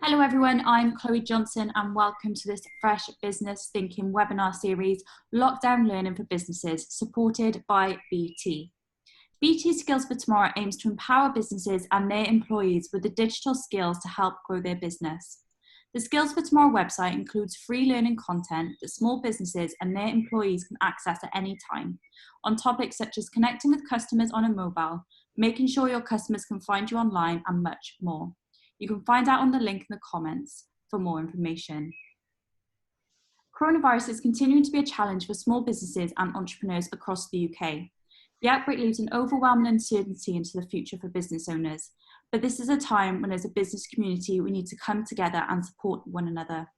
Hello everyone, I'm Chloe Johnson and welcome to this Fresh Business Thinking webinar series, Lockdown Learning for Businesses, supported by BT. BT Skills for Tomorrow aims to empower businesses and their employees with the digital skills to help grow their business. The Skills for Tomorrow website includes free learning content that small businesses and their employees can access at any time on topics such as connecting with customers on a mobile, making sure your customers can find you online and much more. You can find out on the link in the comments for more information. Coronavirus is continuing to be a challenge for small businesses and entrepreneurs across the UK. The outbreak leaves an overwhelming uncertainty into the future for business owners, but this is a time when as a business community we need to come together and support one another.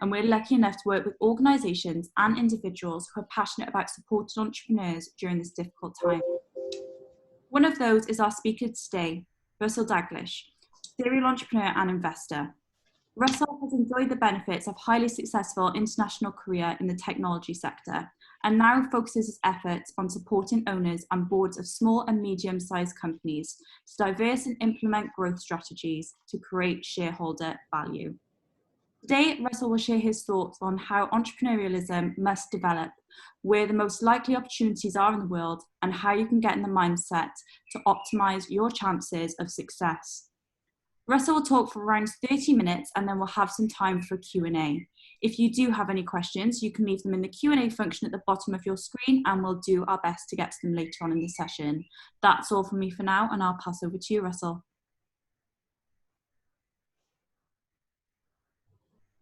And we're lucky enough to work with organisations and individuals who are passionate about supporting entrepreneurs during this difficult time. One of those is our speaker today, Russell Daglish, serial entrepreneur and investor. Russell has enjoyed the benefits of highly successful international career in the technology sector and now focuses his efforts on supporting owners and boards of small and medium-sized companies to diverse and implement growth strategies to create shareholder value. Today, Russell will share his thoughts on how entrepreneurialism must develop, where the most likely opportunities are in the world, and how you can get in the mindset to optimise your chances of success. Russell will talk for around 30 minutes and then we'll have some time for Q&A. If you do have any questions, you can leave them in the Q&A function at the bottom of your screen and we'll do our best to get to them later on in the session. That's all from me for now and I'll pass over to you, Russell.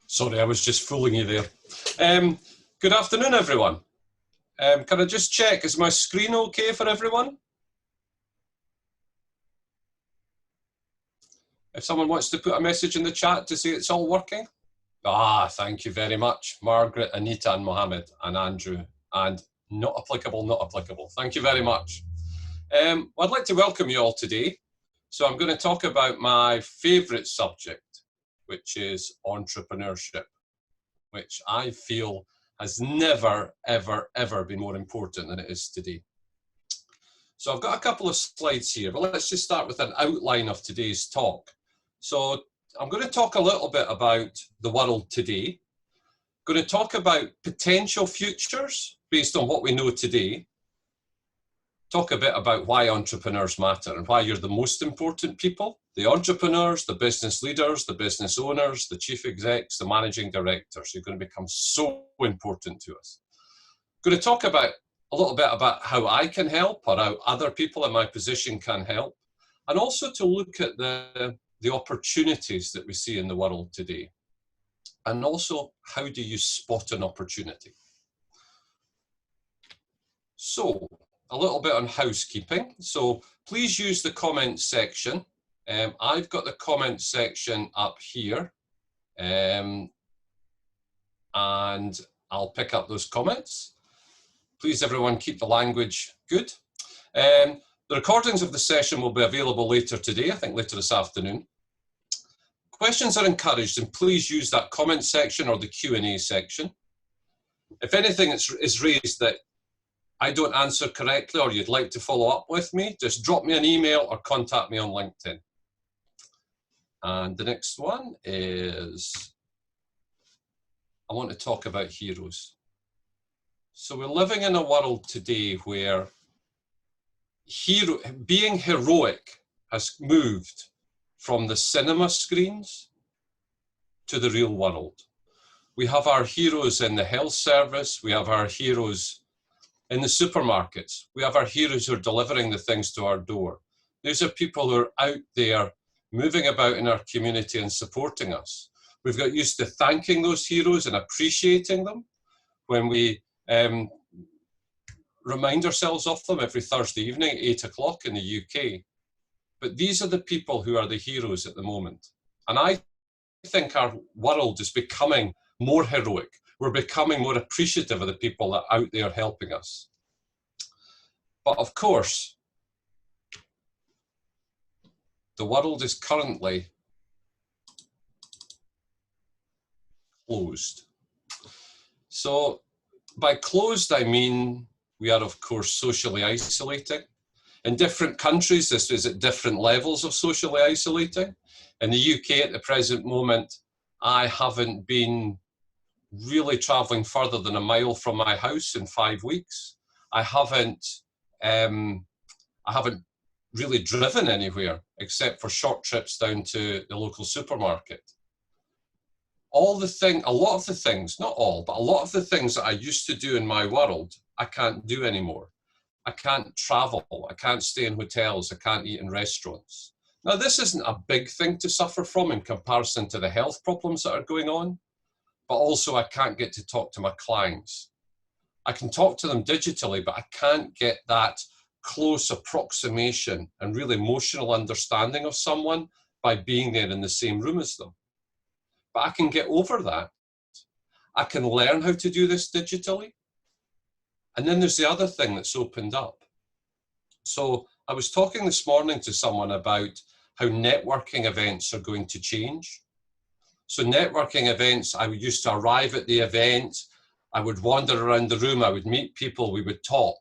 Sorry, I was just fooling you there. Good afternoon, everyone. Can I just check, is my screen okay for everyone? If someone wants to put a message in the chat to say it's all working. Thank you very much. Margaret, Anita and Mohammed and Andrew and not applicable, not applicable. Thank you very much. I'd like to welcome you all today. So I'm going to talk about my favourite subject, which is entrepreneurship, which I feel has never, ever, ever been more important than it is today. So I've got a couple of slides here, but let's just start with an outline of today's talk. So I'm going to talk a little bit about the world today. I'm going to talk about potential futures based on what we know today. Talk a bit about why entrepreneurs matter and why you're the most important people. The entrepreneurs, the business leaders, the business owners, the chief execs, the managing directors. You're going to become so important to us. I'm going to talk about a little bit about how I can help or how other people in my position can help. And also to look at the opportunities that we see in the world today. And also, how do you spot an opportunity? So, a little bit on housekeeping. So, please use the comments section. I've got the comments section up here. And I'll pick up those comments. Please, everyone, keep the language good. The recordings of the session will be available later today, I think later this afternoon. Questions are encouraged and please use that comment section or the Q&A section. If anything is raised that I don't answer correctly or you'd like to follow up with me, just drop me an email or contact me on LinkedIn. And the next one is, I want to talk about heroes. So we're living in a world today where being heroic has moved from the cinema screens to the real world. We have our heroes in the health service, we have our heroes in the supermarkets, we have our heroes who are delivering the things to our door. These are people who are out there moving about in our community and supporting us. We've got used to thanking those heroes and appreciating them when we remind ourselves of them every Thursday evening at 8 o'clock in the UK. But these are the people who are the heroes at the moment. And I think our world is becoming more heroic. We're becoming more appreciative of the people that are out there helping us. But of course, the world is currently closed. So by closed, I mean we are, of course, socially isolating. In different countries, this is at different levels of socially isolating. In the UK at the present moment, I haven't been really traveling further than a mile from my house in 5 weeks. I haven't really driven anywhere except for short trips down to the local supermarket. A lot of the things, not all, but a lot of the things that I used to do in my world, I can't do anymore. I can't travel, I can't stay in hotels, I can't eat in restaurants. Now, this isn't a big thing to suffer from in comparison to the health problems that are going on, but also I can't get to talk to my clients. I can talk to them digitally, but I can't get that close approximation and really emotional understanding of someone by being there in the same room as them. But I can get over that. I can learn how to do this digitally. And then there's the other thing that's opened up. So I was talking this morning to someone about how networking events are going to change. So networking events, I used to arrive at the event, I would wander around the room, I would meet people, we would talk.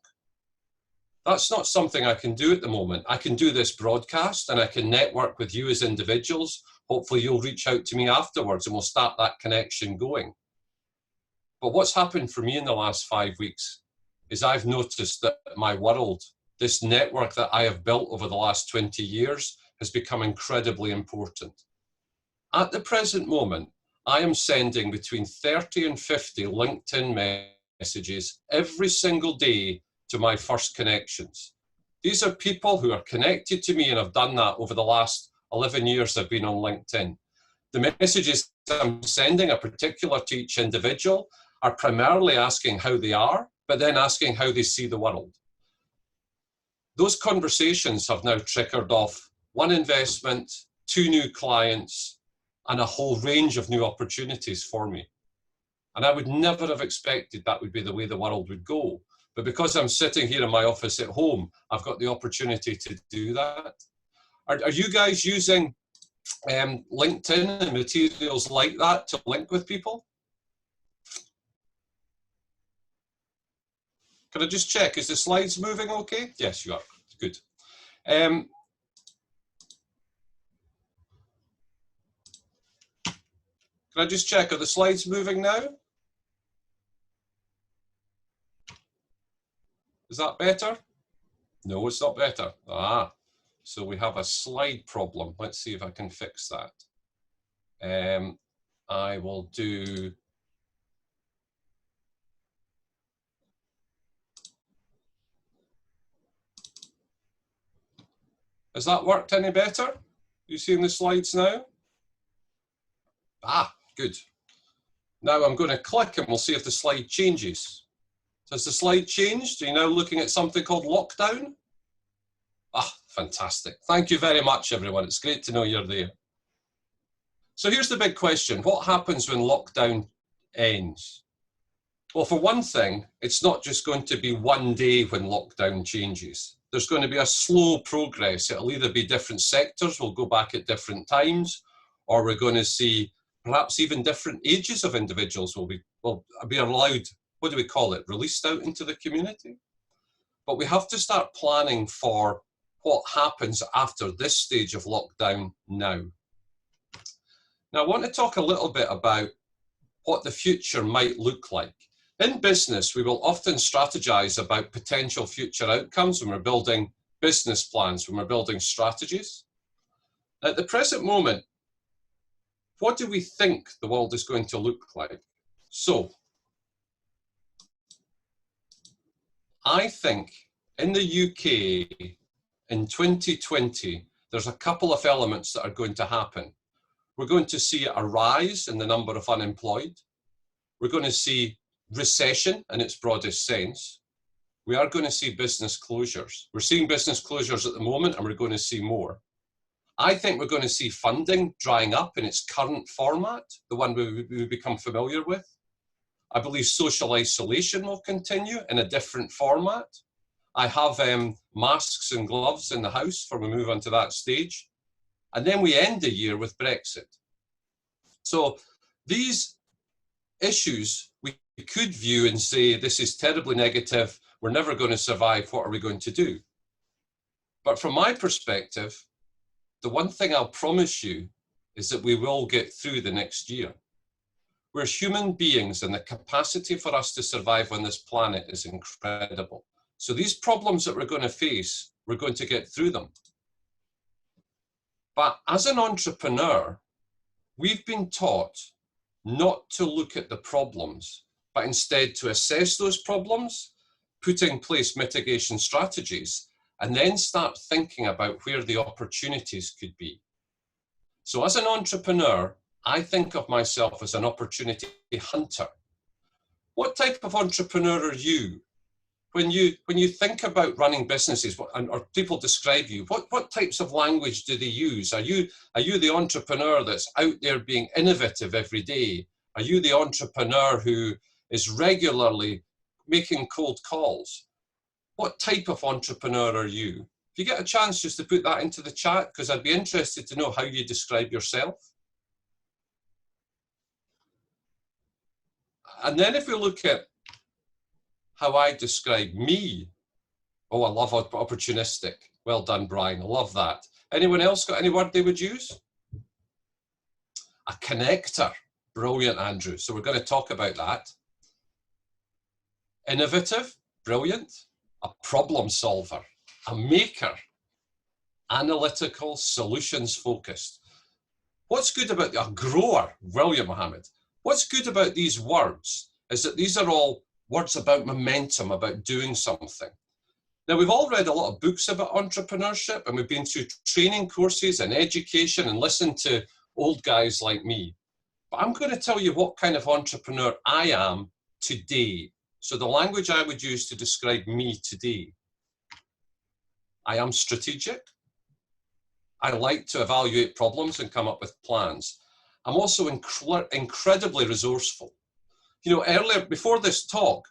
That's not something I can do at the moment. I can do this broadcast and I can network with you as individuals. Hopefully you'll reach out to me afterwards and we'll start that connection going. But what's happened for me in the last 5 weeks is I've noticed that my world, this network that I have built over the last 20 years, has become incredibly important. At the present moment, I am sending between 30 and 50 LinkedIn messages every single day to my first connections. These are people who are connected to me and have done that over the last 11 years I've been on LinkedIn. The messages I'm sending are particular to each individual, are primarily asking how they are, but then asking how they see the world. Those conversations have now triggered off 1 investment, 2 new clients, and a whole range of new opportunities for me. And I would never have expected that would be the way the world would go. But because I'm sitting here in my office at home, I've got the opportunity to do that. Are you guys using LinkedIn and materials like that to link with people? Can I just check, is the slides moving okay? Yes, you are, good. Can I just check, are the slides moving now? Is that better? No, it's not better. So we have a slide problem. Let's see if I can fix that. I will do... Has that worked any better? You seeing the slides now? Good. Now I'm going to click and we'll see if the slide changes. Has the slide changed? Are you now looking at something called lockdown? Fantastic. Thank you very much, everyone. It's great to know you're there. So here's the big question. What happens when lockdown ends? Well, for one thing, it's not just going to be one day when lockdown changes. There's going to be a slow progress. It'll either be different sectors will go back at different times, or we're going to see perhaps even different ages of individuals will be allowed, what do we call it, released out into the community. But we have to start planning for what happens after this stage of lockdown now. Now, I want to talk a little bit about what the future might look like. In business, we will often strategize about potential future outcomes when we're building business plans, when we're building strategies. At the present moment, what do we think the world is going to look like? So, I think in the UK in 2020, there's a couple of elements that are going to happen. We're going to see a rise in the number of unemployed. We're going to see recession in its broadest sense. We are going to see business closures. We're seeing business closures at the moment, and we're going to see more. I think we're going to see funding drying up in its current format, the one we become familiar with. I believe social isolation will continue in a different format. I have masks and gloves in the house for we move on to that stage. And then we end the year with Brexit. So these issues we could view and say, this is terribly negative, we're never going to survive, what are we going to do? But from my perspective, the one thing I'll promise you is that we will get through the next year. We're human beings, and the capacity for us to survive on this planet is incredible. So these problems that we're going to face, we're going to get through them. But as an entrepreneur, we've been taught not to look at the problems, but instead to assess those problems, put in place mitigation strategies, and then start thinking about where the opportunities could be. So as an entrepreneur, I think of myself as an opportunity hunter. What type of entrepreneur are you? When you think about running businesses, or people describe you, what types of language do they use? Are you the entrepreneur that's out there being innovative every day? Are you the entrepreneur who is regularly making cold calls? What type of entrepreneur are you? If you get a chance just to put that into the chat, because I'd be interested to know how you describe yourself. And then if we look at how I describe me, oh, I love opportunistic. Well done, Brian. I love that. Anyone else got any word they would use? A connector. Brilliant, Andrew. So we're going to talk about that. Innovative. Brilliant. A problem solver. A maker. Analytical, solutions focused. What's good about a grower? Brilliant, Mohammed. What's good about these words is that these are all words about momentum, about doing something. Now, we've all read a lot of books about entrepreneurship, and we've been through training courses and education and listened to old guys like me. But I'm going to tell you what kind of entrepreneur I am today. So the language I would use to describe me today. I am strategic. I like to evaluate problems and come up with plans. I'm also incredibly resourceful. You know, earlier, before this talk,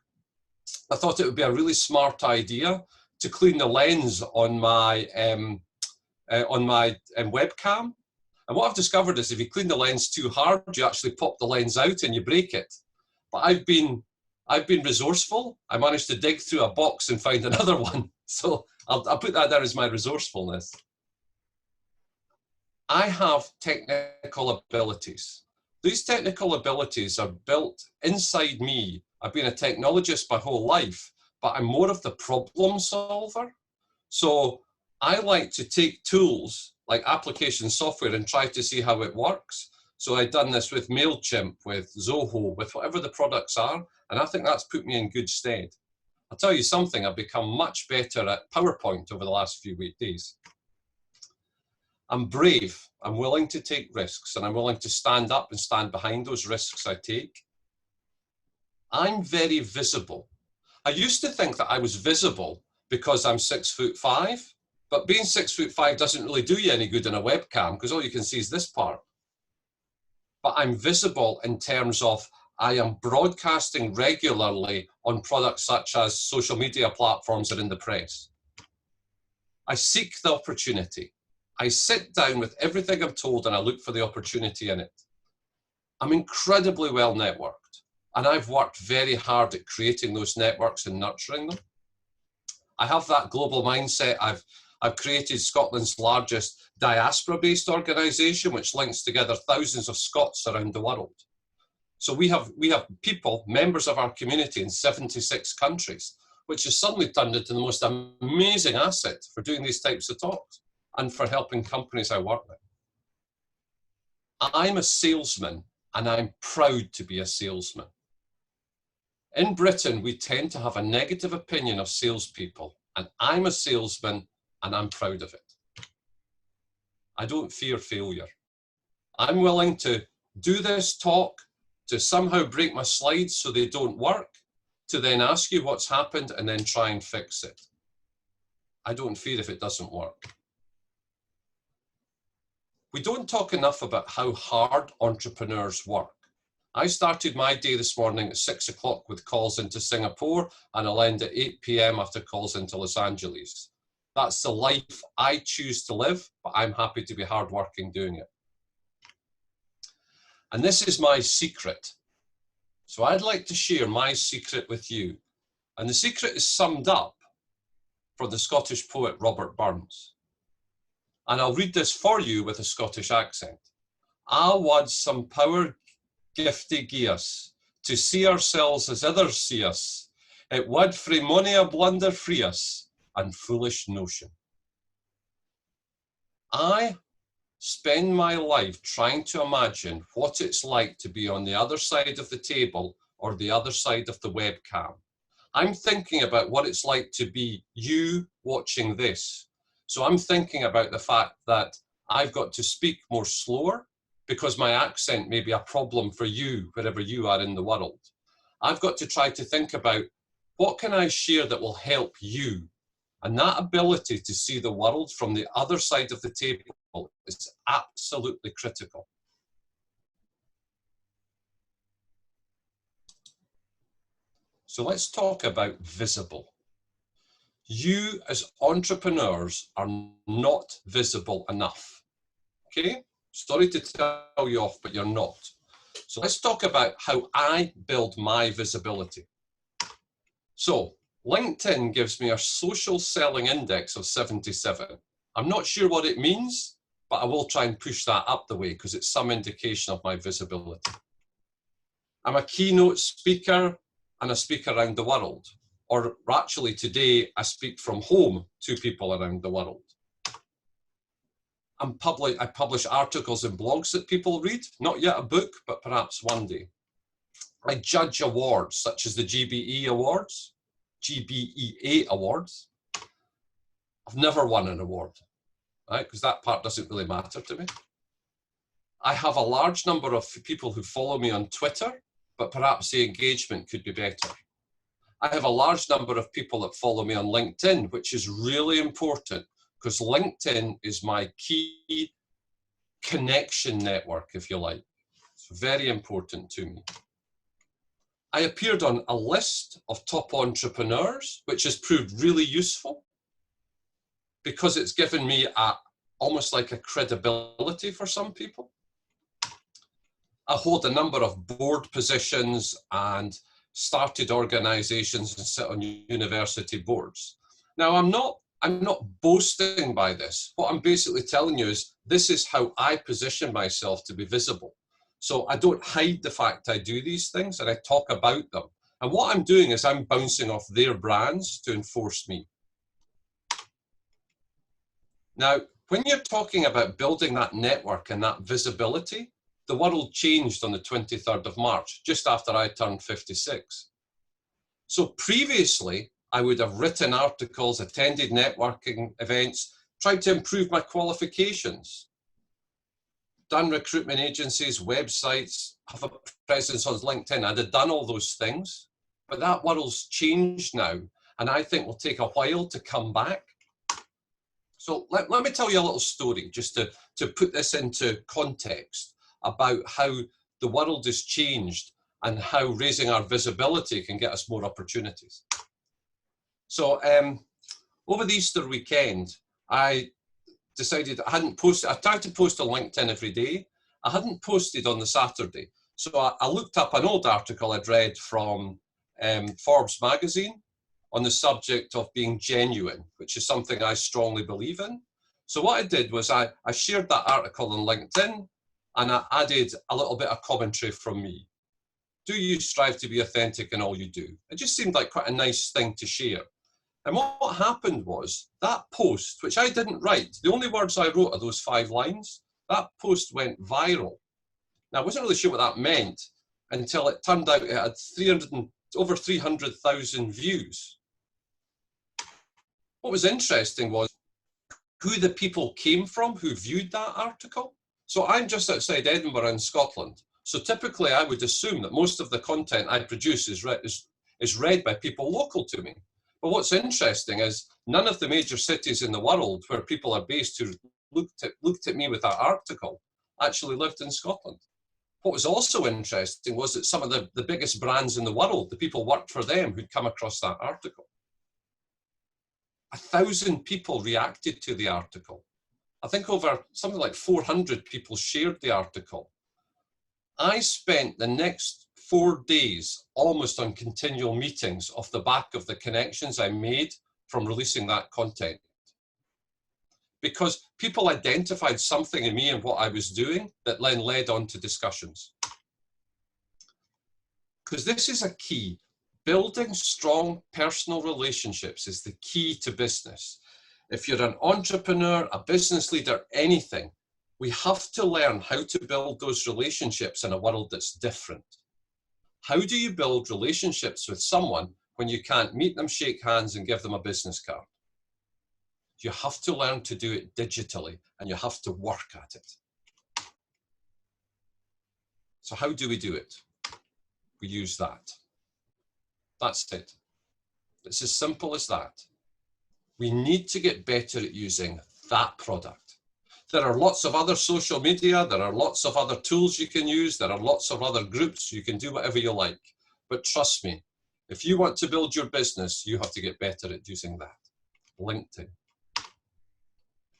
I thought it would be a really smart idea to clean the lens on my webcam. And what I've discovered is if you clean the lens too hard, you actually pop the lens out and you break it. But I've been resourceful. I managed to dig through a box and find another one. So I'll put that there as my resourcefulness. I have technical abilities. These technical abilities are built inside me. I've been a technologist my whole life, but I'm more of the problem solver. So I like to take tools like application software and try to see how it works. So I've done this with MailChimp, with Zoho, with whatever the products are, and I think that's put me in good stead. I'll tell you something, I've become much better at PowerPoint over the last few days. I'm brave, I'm willing to take risks, and I'm willing to stand up and stand behind those risks I take. I'm very visible. I used to think that I was visible because I'm 6'5", but being 6'5" doesn't really do you any good in a webcam because all you can see is this part. But I'm visible in terms of I am broadcasting regularly on products such as social media platforms and in the press. I seek the opportunity. I sit down with everything I'm told and I look for the opportunity in it. I'm incredibly well networked, and I've worked very hard at creating those networks and nurturing them. I have that global mindset. I've created Scotland's largest diaspora-based organisation, which links together thousands of Scots around the world. So we have people, members of our community in 76 countries, which has suddenly turned into the most amazing asset for doing these types of talks and for helping companies I work with. I'm a salesman, and I'm proud to be a salesman. In Britain, we tend to have a negative opinion of salespeople, and I'm a salesman, and I'm proud of it. I don't fear failure. I'm willing to do this talk, to somehow break my slides so they don't work, to then ask you what's happened and then try and fix it. I don't fear if it doesn't work. We don't talk enough about how hard entrepreneurs work. I started my day this morning at 6 o'clock with calls into Singapore, and I'll end at 8 p.m. after calls into Los Angeles. That's the life I choose to live, but I'm happy to be hardworking doing it. And this is my secret. So I'd like to share my secret with you. And the secret is summed up from the Scottish poet Robert Burns. And I'll read this for you with a Scottish accent. I wad some power gifty gie us, to see ourselves as others see us. It would frae mony a blunder free us, and foolish notion. I spend my life trying to imagine what it's like to be on the other side of the table or the other side of the webcam. I'm thinking about what it's like to be you watching this. So I'm thinking about the fact that I've got to speak more slower because my accent may be a problem for you wherever you are in the world. I've got to try to think about what can I share that will help you? And that ability to see the world from the other side of the table is absolutely critical. So let's talk about visible. You as entrepreneurs are not visible enough. Okay? Sorry to tell you off, but you're not. So let's talk about how I build my visibility. So LinkedIn gives me a social selling index of 77. I'm not sure what it means, but I will try and push that up the way because it's some indication of my visibility. I'm a keynote speaker and I speak around the world. Or actually today, I speak from home to people around the world. I publish articles and blogs that people read, not yet a book, but perhaps one day. I judge awards such as the GBEA Awards. I've never won an award, right? Because that part doesn't really matter to me. I have a large number of people who follow me on Twitter, but perhaps the engagement could be better. I have a large number of people that follow me on LinkedIn, which is really important because LinkedIn is my key connection network, if you like. It's very important to me. I appeared on a list of top entrepreneurs, which has proved really useful because it's given me almost like a credibility for some people. I hold a number of board positions and started organizations and sit on university boards. Now, I'm not boasting by this. What I'm basically telling you is this is how I position myself to be visible. So I don't hide the fact I do these things and I talk about them. And what I'm doing is I'm bouncing off their brands to enforce me. Now, when you're talking about building that network and that visibility, the world changed on the 23rd of March, just after I turned 56. So previously, I would have written articles, attended networking events, tried to improve my qualifications, done recruitment agencies, websites, have a presence on LinkedIn. I'd have done all those things, but that world's changed now, and I think will take a while to come back. So let me tell you a little story, just to put this into context about how the world has changed and how raising our visibility can get us more opportunities. So over the Easter weekend, I decided I hadn't posted. I tried to post on LinkedIn every day. I hadn't posted on the Saturday. So I looked up an old article I'd read from Forbes magazine on the subject of being genuine, which is something I strongly believe in. So what I did was I shared that article on LinkedIn and I added a little bit of commentary from me. Do you strive to be authentic in all you do? It just seemed like quite a nice thing to share. And what happened was that post, which I didn't write, the only words I wrote are those 5 lines, that post went viral. Now, I wasn't really sure what that meant until it turned out it had over 300,000 views. What was interesting was who the people came from who viewed that article. So I'm just outside Edinburgh in Scotland. So typically I would assume that most of the content I produce is read by people local to me. But what's interesting is none of the major cities in the world where people are based who looked at me with that article actually lived in Scotland. What was also interesting was that some of the biggest brands in the world, the people worked for them who'd come across that article. 1,000 people reacted to the article. I think over something like 400 people shared the article. I spent the next 4 days almost on continual meetings off the back of the connections I made from releasing that content. Because people identified something in me and what I was doing that then led on to discussions. Because this is a key. Building strong personal relationships is the key to business. If you're an entrepreneur, a business leader, anything, we have to learn how to build those relationships in a world that's different. How do you build relationships with someone when you can't meet them, shake hands, and give them a business card? You have to learn to do it digitally, and you have to work at it. So how do we do it? We use that. That's it. It's as simple as that. We need to get better at using that product. There are lots of other social media, there are lots of other tools you can use, there are lots of other groups, you can do whatever you like. But trust me, if you want to build your business, you have to get better at using that. LinkedIn.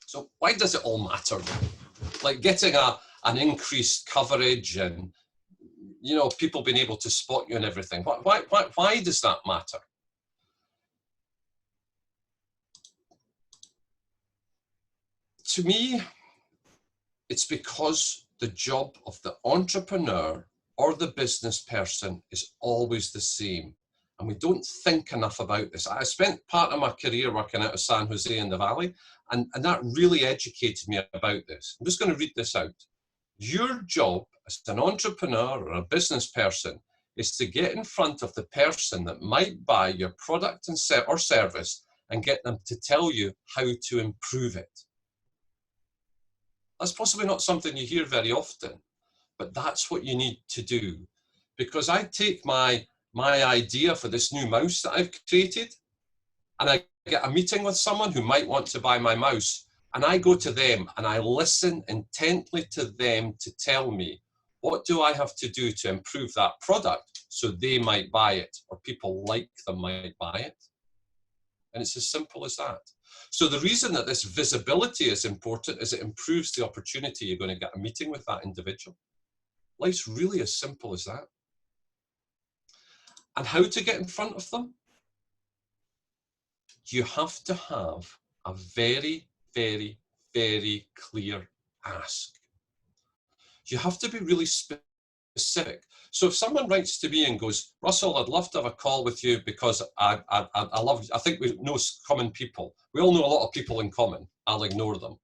So why does it all matter? Like getting an increased coverage and, you know, people being able to spot you and everything. Why does that matter? To me, it's because the job of the entrepreneur or the business person is always the same. And we don't think enough about this. I spent part of my career working out of San Jose in the Valley, and that really educated me about this. I'm just going to read this out. Your job as an entrepreneur or a business person is to get in front of the person that might buy your product and or service and get them to tell you how to improve it. That's possibly not something you hear very often, but that's what you need to do. Because I take my idea for this new mouse that I've created, and I get a meeting with someone who might want to buy my mouse, and I go to them and I listen intently to them to tell me, what do I have to do to improve that product so they might buy it, or people like them might buy it? And it's as simple as that. So the reason that this visibility is important is it improves the opportunity you're going to get a meeting with that individual. Life's really as simple as that. And how to get in front of them? You have to have a very, very, very clear ask. You have to be really specific. So if someone writes to me and goes, Russell, I'd love to have a call with you because I think we know common people. We all know a lot of people in common. I'll ignore them.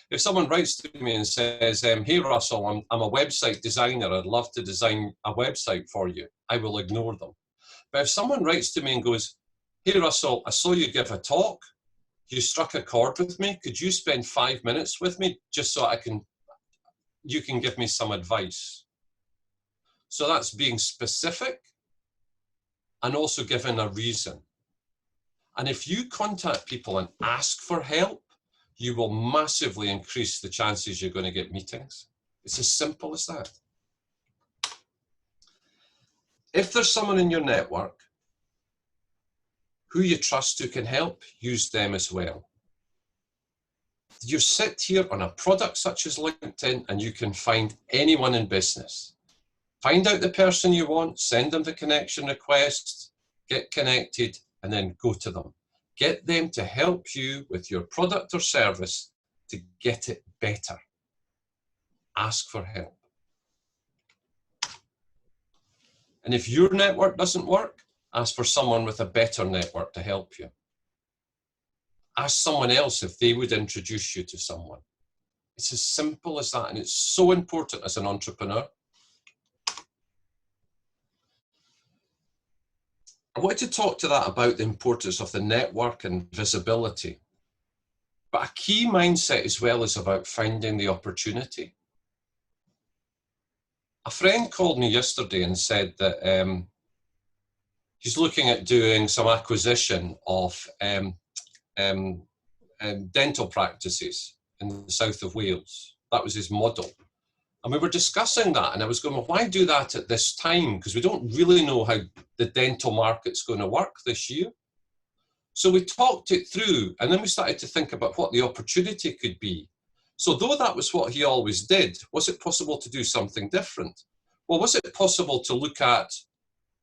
If someone writes to me and says, hey, Russell, I'm a website designer. I'd love to design a website for you. I will ignore them. But if someone writes to me and goes, hey, Russell, I saw you give a talk. You struck a chord with me. Could you spend 5 minutes with me just so you can give me some advice? So that's being specific and also giving a reason. And if you contact people and ask for help, you will massively increase the chances you're going to get meetings. It's as simple as that. If there's someone in your network who you trust who can help, use them as well. You sit here on a product such as LinkedIn and you can find anyone in business. Find out the person you want, send them the connection request, get connected, and then go to them. Get them to help you with your product or service to get it better. Ask for help. And if your network doesn't work, ask for someone with a better network to help you. Ask someone else if they would introduce you to someone. It's as simple as that, and it's so important as an entrepreneur. I want to talk to that about the importance of the network and visibility. But a key mindset as well is about finding the opportunity. A friend called me yesterday and said that he's looking at doing some acquisition of dental practices in the south of Wales. That was his model. And we were discussing that, and I was going, well, why do that at this time? Because we don't really know how the dental market's going to work this year. So we talked it through, and then we started to think about what the opportunity could be. So though that was what he always did, was it possible to do something different? Well, was it possible to look at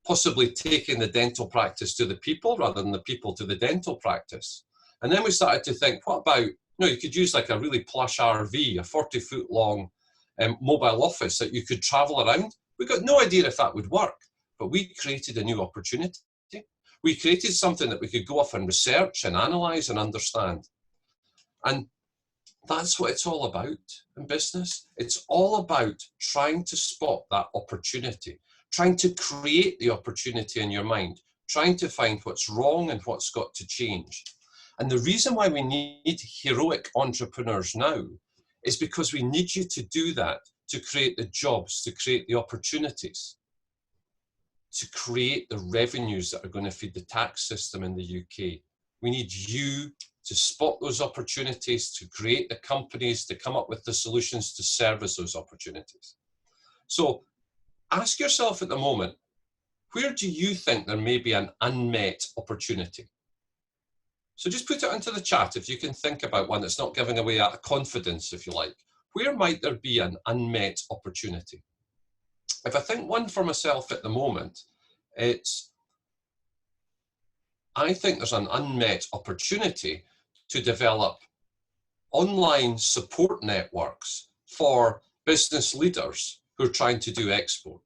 possibly taking the dental practice to the people rather than the people to the dental practice. And then we started to think, what about, you could use like a really plush RV, a 40-foot long mobile office that you could travel around. We got no idea if that would work, but we created a new opportunity. We created something that we could go off and research and analyze and understand. And that's what it's all about in business. It's all about trying to spot that opportunity, trying to create the opportunity in your mind, trying to find what's wrong and what's got to change. And the reason why we need heroic entrepreneurs now is because we need you to do that, to create the jobs, to create the opportunities, to create the revenues that are going to feed the tax system in the UK. We need you to spot those opportunities, to create the companies, to come up with the solutions to service those opportunities. So ask yourself at the moment, where do you think there may be an unmet opportunity? So just put it into the chat if you can think about one that's not giving away out of confidence, if you like. Where might there be an unmet opportunity? If I think one for myself at the moment, I think there's an unmet opportunity to develop online support networks for business leaders who are trying to do export.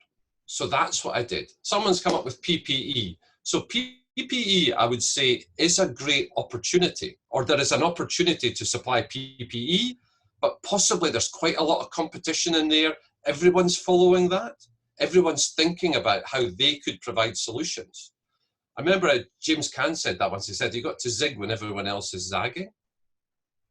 So that's what I did. Someone's come up with PPE. So PPE, I would say, is a great opportunity, or there is an opportunity to supply PPE, but possibly there's quite a lot of competition in there. Everyone's following that. Everyone's thinking about how they could provide solutions. I remember James Caan said that once. He said, you got to zig when everyone else is zagging.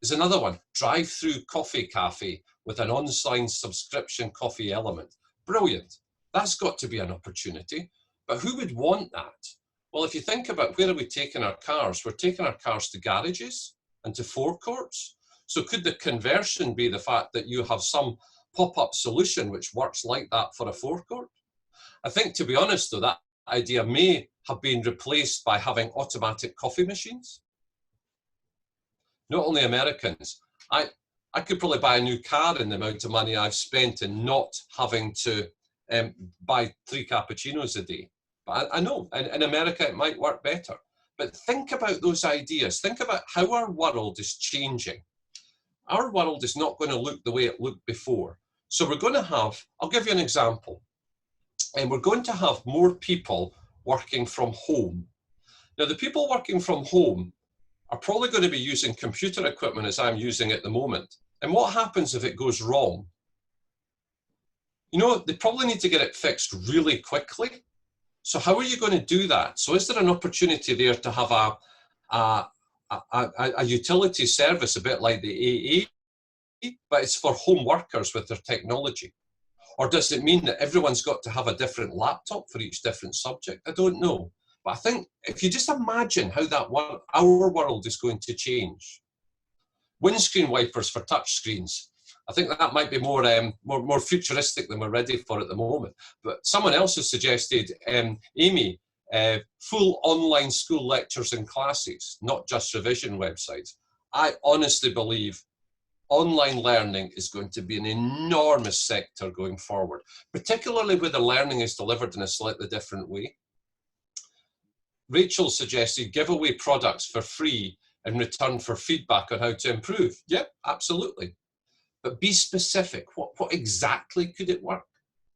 There's another one, drive-through coffee cafe with an online subscription coffee element. Brilliant. That's got to be an opportunity. But who would want that? Well, if you think about where are we taking our cars? We're taking our cars to garages and to forecourts. So could the conversion be the fact that you have some pop-up solution which works like that for a forecourt? I think, to be honest, though, that idea may have been replaced by having automatic coffee machines. Not only Americans, I could probably buy a new car in the amount of money I've spent in not having to buy 3 cappuccinos a day. But I know in America it might work better. But think about those ideas. Think about how our world is changing. Our world is not going to look the way it looked before. So we're going to have, I'll give you an example. And we're going to have more people working from home. Now, the people working from home are probably going to be using computer equipment as I'm using at the moment. And what happens if it goes wrong? You know, they probably need to get it fixed really quickly. So how are you going to do that? So is there an opportunity there to have a utility service, a bit like the AA, but it's for home workers with their technology? Or does it mean that everyone's got to have a different laptop for each different subject? I don't know. But I think if you just imagine how our world is going to change. Windscreen wipers for touch screens. I think that might be more futuristic than we're ready for at the moment. But someone else has suggested, Amy, full online school lectures and classes, not just revision websites. I honestly believe online learning is going to be an enormous sector going forward, particularly where the learning is delivered in a slightly different way. Rachel suggested give away products for free in return for feedback on how to improve. Yep, absolutely. But be specific. What exactly could it work?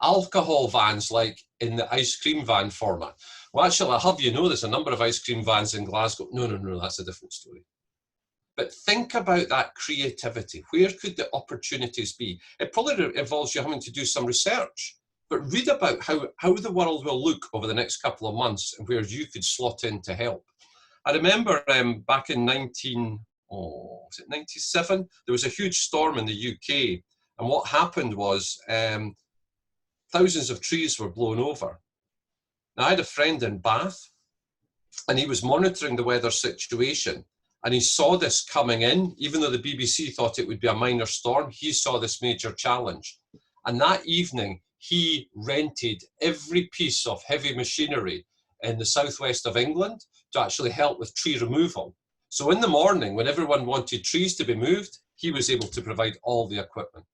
Alcohol vans, like in the ice cream van format. Well, actually, I'll have you know there's a number of ice cream vans in Glasgow. No, that's a different story. But think about that creativity. Where could the opportunities be? It probably involves you having to do some research, but read about how the world will look over the next couple of months and where you could slot in to help. I remember back in 97, there was a huge storm in the UK, and what happened was thousands of trees were blown over. Now, I had a friend in Bath, and he was monitoring the weather situation, and he saw this coming in. Even though the BBC thought it would be a minor storm, he saw this major challenge. And that evening, he rented every piece of heavy machinery in the southwest of England to actually help with tree removal. So in the morning, when everyone wanted trees to be moved, he was able to provide all the equipment.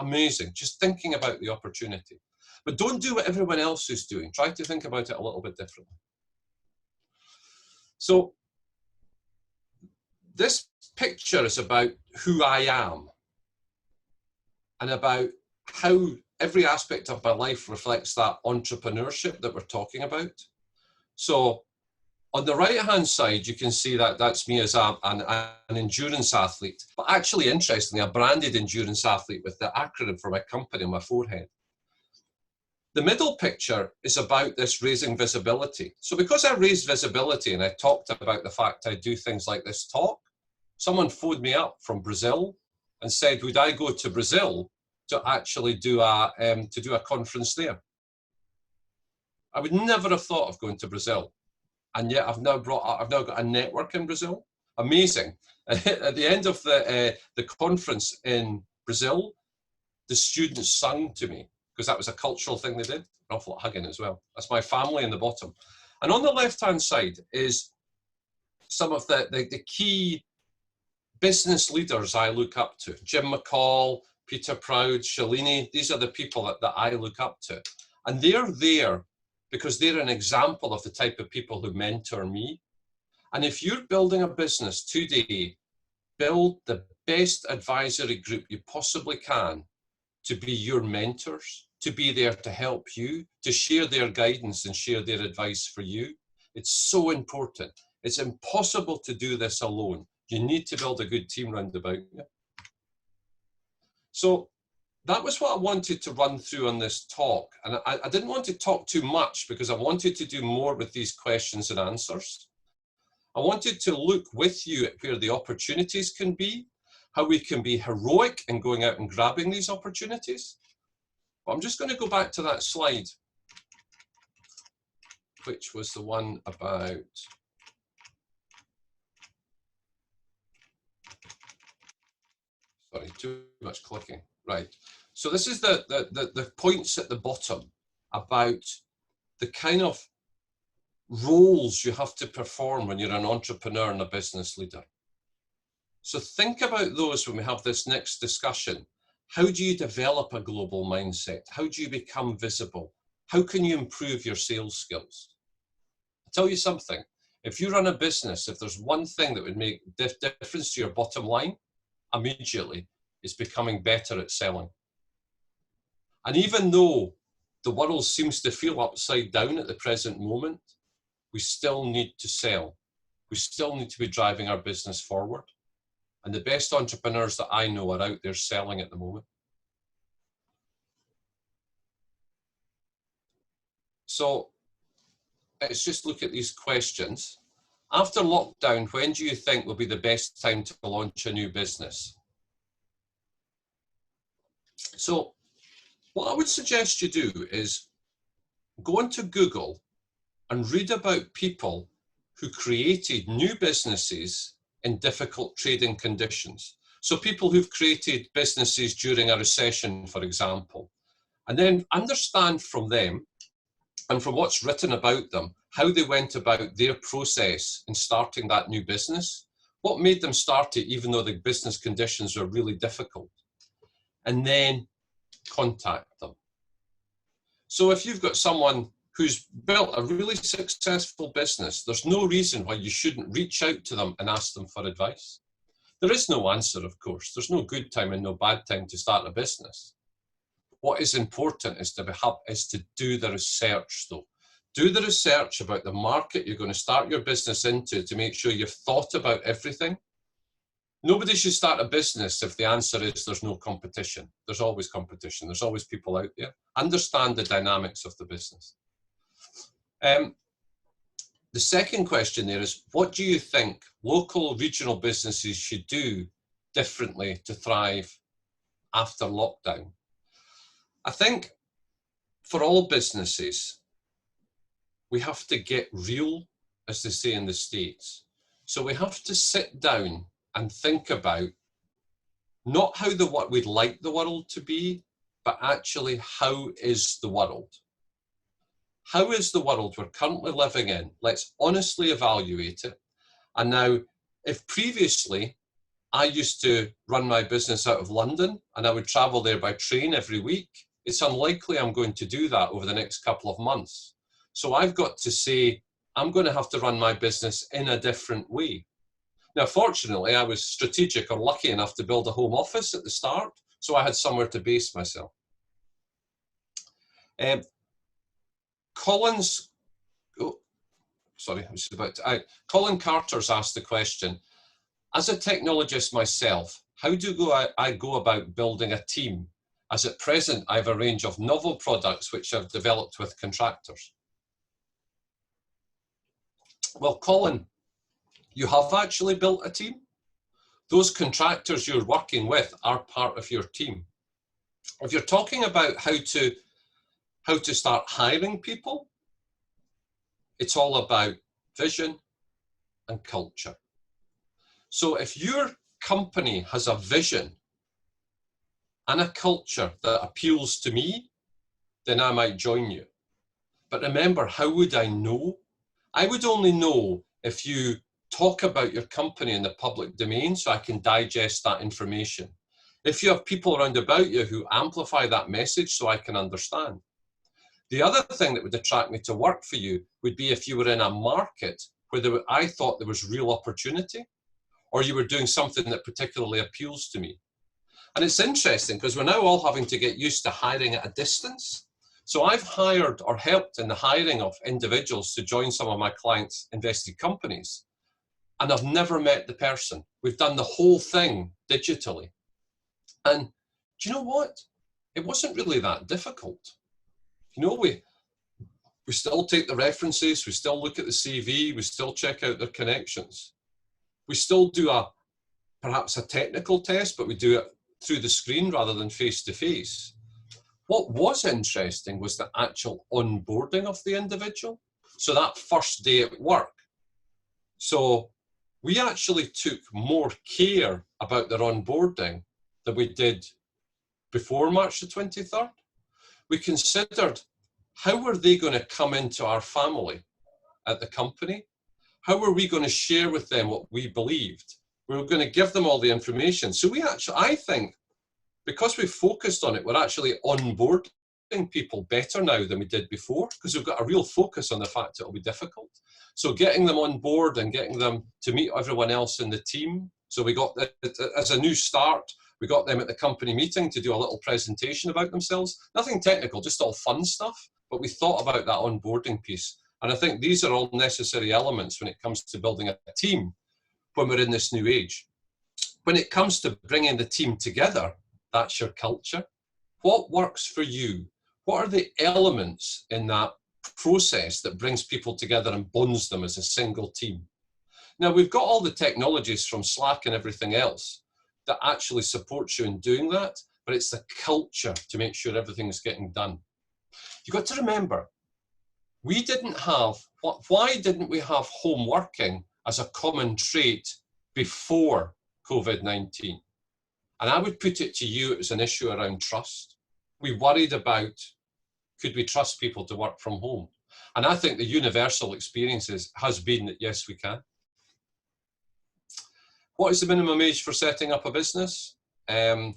Amazing. Just thinking about the opportunity. But don't do what everyone else is doing. Try to think about it a little bit differently. So this picture is about who I am and about how every aspect of my life reflects that entrepreneurship that we're talking about. So on the right-hand side, you can see that that's me as an endurance athlete. But actually, interestingly, a branded endurance athlete with the acronym for my company on my forehead. The middle picture is about this raising visibility. So because I raised visibility and I talked about the fact I do things like this talk, someone phoned me up from Brazil and said, would I go to Brazil to actually do a conference there? I would never have thought of going to Brazil. And yet I've now got a network in Brazil. Amazing. At the end of the conference in Brazil, the students sung to me, because that was a cultural thing they did. An awful lot of hugging as well. That's my family in the bottom. And on the left-hand side is some of the key business leaders I look up to. Jim McCall, Peter Proud, Shalini, these are the people that I look up to. And they're there because they're an example of the type of people who mentor me. And if you're building a business today, build the best advisory group you possibly can to be your mentors, to be there to help you, to share their guidance and share their advice for you. It's so important. It's impossible to do this alone. You need to build a good team round about you. So that was what I wanted to run through on this talk. And I didn't want to talk too much because I wanted to do more with these questions and answers. I wanted to look with you at where the opportunities can be, how we can be heroic in going out and grabbing these opportunities. But I'm just going to go back to that slide, which was the one about sorry, too much clicking. Right. So this is the points at the bottom about the kind of roles you have to perform when you're an entrepreneur and a business leader. So think about those when we have this next discussion. How do you develop a global mindset? How do you become visible? How can you improve your sales skills? I'll tell you something. If you run a business, if there's one thing that would make difference to your bottom line, immediately, is becoming better at selling. And even though the world seems to feel upside down at the present moment, we still need to sell. We still need to be driving our business forward. And the best entrepreneurs that I know are out there selling at the moment. So let's just look at these questions. After lockdown, when do you think will be the best time to launch a new business? So what I would suggest you do is go into Google and read about people who created new businesses in difficult trading conditions. So people who've created businesses during a recession, for example, and then understand from them and from what's written about them, how they went about their process in starting that new business, what made them start it even though the business conditions were really difficult, and then contact them. So if you've got someone who's built a really successful business, there's no reason why you shouldn't reach out to them and ask them for advice. There is no answer, of course. There's no good time and no bad time to start a business. What is important is to do the research, though. Do the research about the market you're going to start your business into to make sure you've thought about everything. Nobody should start a business if the answer is there's no competition. There's always competition. There's always people out there. Understand the dynamics of the business. The second question there is, what do you think local regional businesses should do differently to thrive after lockdown? I think for all businesses, we have to get real, as they say in the States. So we have to sit down and think about not how we'd like the world to be, but actually how is the world? How is the world we're currently living in? Let's honestly evaluate it. And now, if previously I used to run my business out of London and I would travel there by train every week. It's unlikely I'm going to do that over the next couple of months. So I've got to say, I'm going to have to run my business in a different way. Now, fortunately, I was strategic or lucky enough to build a home office at the start, so I had somewhere to base myself. Colin Carter's asked the question, as a technologist myself, how do I go about building a team? As at present, I have a range of novel products which I've developed with contractors. Well, Colin, you have actually built a team. Those contractors you're working with are part of your team. If you're talking about how to start hiring people, it's all about vision and culture. So if your company has a vision and a culture that appeals to me, then I might join you. But remember, how would I know? I would only know if you talk about your company in the public domain so I can digest that information. If you have people around about you who amplify that message so I can understand. The other thing that would attract me to work for you would be if you were in a market where I thought there was real opportunity, or you were doing something that particularly appeals to me. And it's interesting because we're now all having to get used to hiring at a distance. So I've hired or helped in the hiring of individuals to join some of my clients' invested companies. And I've never met the person. We've done the whole thing digitally. And do you know what? It wasn't really that difficult. You know, we still take the references, we still look at the CV, we still check out their connections. We still do perhaps a technical test, but we do it through the screen rather than face to face. What was interesting was the actual onboarding of the individual. So that first day at work. So we actually took more care about their onboarding than we did before March the 23rd. We considered how were they going to come into our family at the company? How were we going to share with them what we believed? We were going to give them all the information. So we actually, I think, because we focused on it, we're actually onboarding people better now than we did before because we've got a real focus on the fact it'll be difficult. So getting them on board and getting them to meet everyone else in the team. So we got, as a new start, we got them at the company meeting to do a little presentation about themselves. Nothing technical, just all fun stuff. But we thought about that onboarding piece. And I think these are all necessary elements when it comes to building a team when we're in this new age. When it comes to bringing the team together, that's your culture. What works for you? What are the elements in that process that brings people together and bonds them as a single team? Now, we've got all the technologies from Slack and everything else that actually supports you in doing that, but it's the culture to make sure everything is getting done. You've got to remember, we didn't have, why didn't we have home working as a common trait before COVID-19? And I would put it to you, it was an issue around trust. We worried about, could we trust people to work from home? And I think the universal experience has been that yes, we can. What is the minimum age for setting up a business? I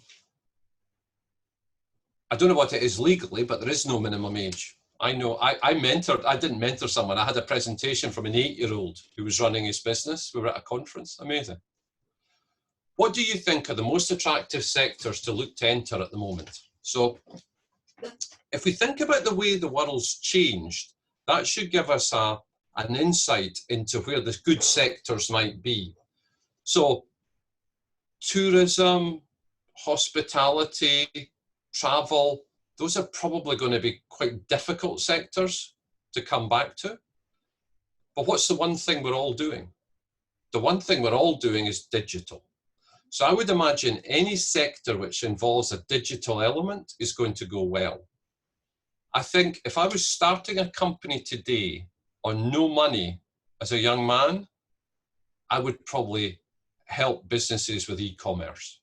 don't know what it is legally, but there is no minimum age. I know, I didn't mentor someone. I had a presentation from an 8-year-old who was running his business. We were at a conference, amazing. What do you think are the most attractive sectors to look to enter at the moment? So if we think about the way the world's changed, that should give us an insight into where the good sectors might be. So tourism, hospitality, travel, those are probably going to be quite difficult sectors to come back to. But what's the one thing we're all doing? The one thing we're all doing is digital. So I would imagine any sector which involves a digital element is going to go well. I think if I was starting a company today on no money as a young man, I would probably help businesses with e-commerce.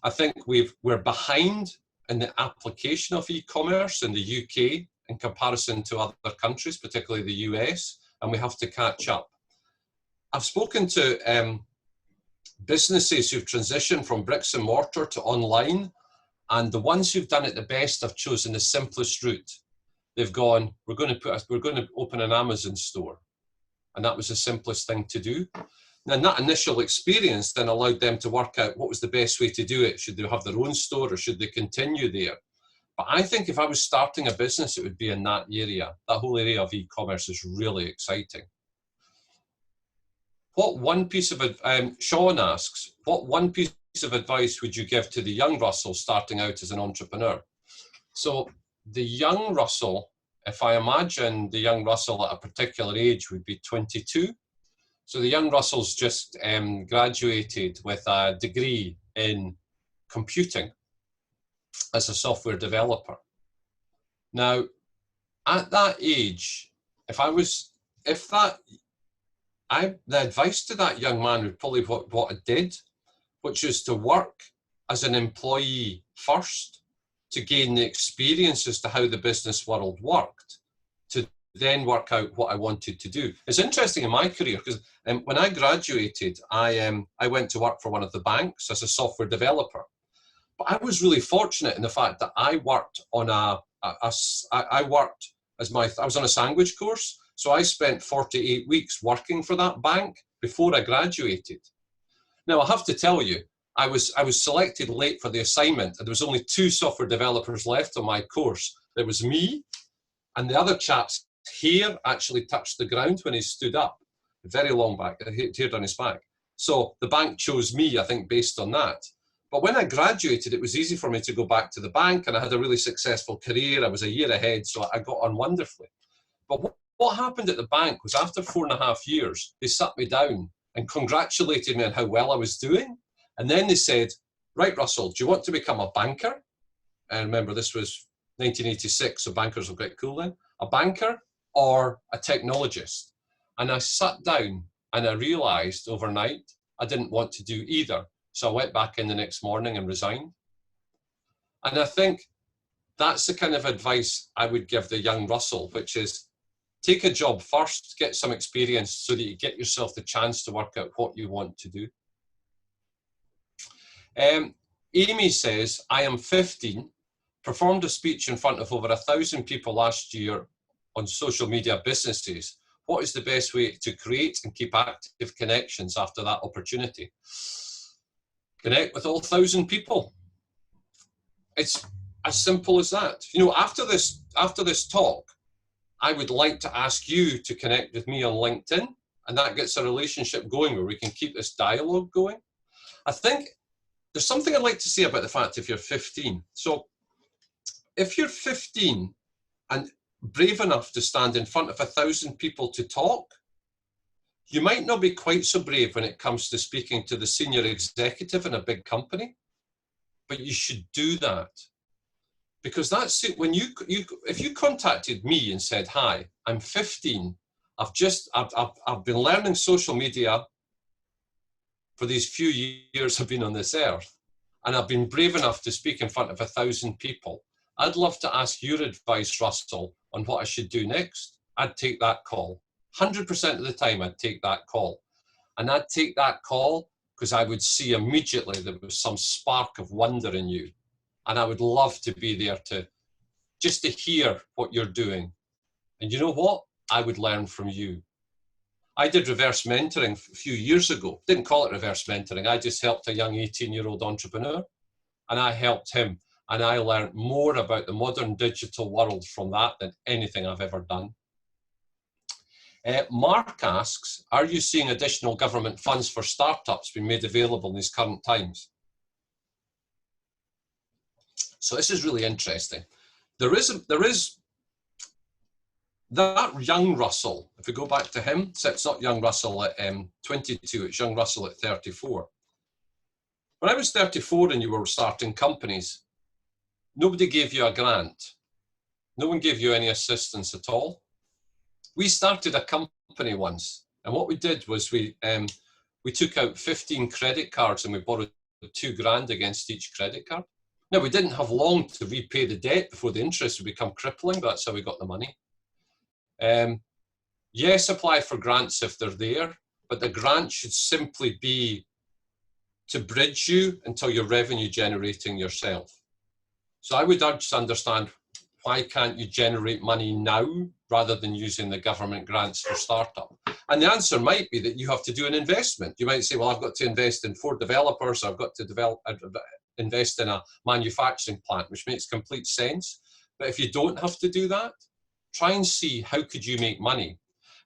I think we're behind in the application of e-commerce in the UK in comparison to other countries, particularly the US, and we have to catch up. I've spoken to businesses who've transitioned from bricks and mortar to online, and the ones who've done it the best have chosen the simplest route. They've gone, we're going to open an Amazon store. And that was the simplest thing to do. And that initial experience then allowed them to work out what was the best way to do it. Should they have their own store or should they continue there? But I think if I was starting a business, it would be in that area. That whole area of e-commerce is really exciting. What one piece of, Sean asks, what one piece of advice would you give to the young Russell starting out as an entrepreneur? So the young Russell, if I imagine the young Russell at a particular age would be 22. So the young Russell's just graduated with a degree in computing as a software developer. Now, at that age, the advice to that young man would probably what I did, which is to work as an employee first, to gain the experience as to how the business world worked, to then work out what I wanted to do. It's interesting in my career because when I graduated, I went to work for one of the banks as a software developer. But I was really fortunate in the fact that I worked on I was on a sandwich course, so I spent 48 weeks working for that bank before I graduated. Now I have to tell you, I was selected late for the assignment, and there was only 2 software developers left on my course. There was me, and the other chap's hair actually touched the ground when he stood up. Very long back, hair down his back. So the bank chose me, I think, based on that. But when I graduated, it was easy for me to go back to the bank, and I had a really successful career. I was a year ahead, so I got on wonderfully. But what happened at the bank was after 4.5 years, they sat me down and congratulated me on how well I was doing. And then they said, right, Russell, do you want to become a banker? And remember, this was 1986, so bankers were quite cool then. A banker or a technologist? And I sat down and I realized overnight I didn't want to do either. So I went back in the next morning and resigned. And I think that's the kind of advice I would give the young Russell, which is take a job first, get some experience so that you get yourself the chance to work out what you want to do. Amy says, I am 15, performed a speech in front of over 1,000 people last year on social media businesses. What is the best way to create and keep active connections after that opportunity? Connect with all 1,000 people. It's as simple as that. You know, after this talk, I would like to ask you to connect with me on LinkedIn, and that gets a relationship going where we can keep this dialogue going. I think there's something I'd like to say about the fact if you're 15. So if you're 15 and brave enough to stand in front of 1,000 people to talk, you might not be quite so brave when it comes to speaking to the senior executive in a big company, but you should do that. Because that's it. When if you contacted me and said, hi, I'm 15, I've been learning social media for these few years I've been on this earth, and I've been brave enough to speak in front of 1,000 people. I'd love to ask your advice, Russell, on what I should do next. I'd take that call. 100% of the time I'd take that call. And I'd take that call because I would see immediately there was some spark of wonder in you. And I would love to be there just to hear what you're doing. And you know what? I would learn from you. I did reverse mentoring a few years ago. Didn't call it reverse mentoring. I just helped a young 18-year-old entrepreneur, and I helped him. And I learned more about the modern digital world from that than anything I've ever done. Mark asks, are you seeing additional government funds for startups being made available in these current times? So this is really interesting. There is that young Russell, if we go back to him, so it's not young Russell at 22, it's young Russell at 34. When I was 34 and you were starting companies, nobody gave you a grant. No one gave you any assistance at all. We started a company once, and what we did was we took out 15 credit cards and we borrowed $2,000 against each credit card. Now, we didn't have long to repay the debt before the interest would become crippling, but that's how we got the money. Yes, apply for grants if they're there, but the grant should simply be to bridge you until you're revenue generating yourself. So I would urge to understand, why can't you generate money now rather than using the government grants for startup? And the answer might be that you have to do an investment. You might say, well, I've got to invest in 4 developers, I've got to invest in a manufacturing plant, which makes complete sense. But if you don't have to do that, try and see how could you make money.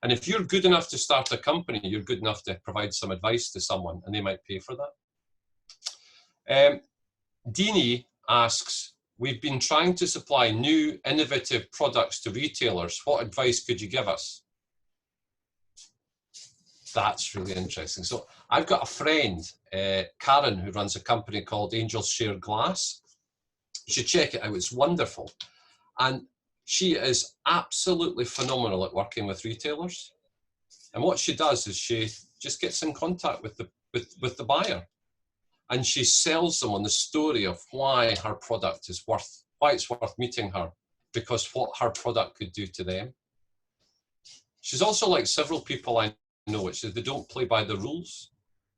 And if you're good enough to start a company, you're good enough to provide some advice to someone and they might pay for that. Deanie asks, we've been trying to supply new innovative products to retailers. What advice could you give us? That's really interesting. So I've got a friend, Karen, who runs a company called Angels Share Glass. You should check it out, it's wonderful. And she is absolutely phenomenal at working with retailers. And what she does is she just gets in contact with the buyer. And she sells them on the story of why her product is why it's worth meeting her, because what her product could do to them. She's also like several people I know, which is they don't play by the rules.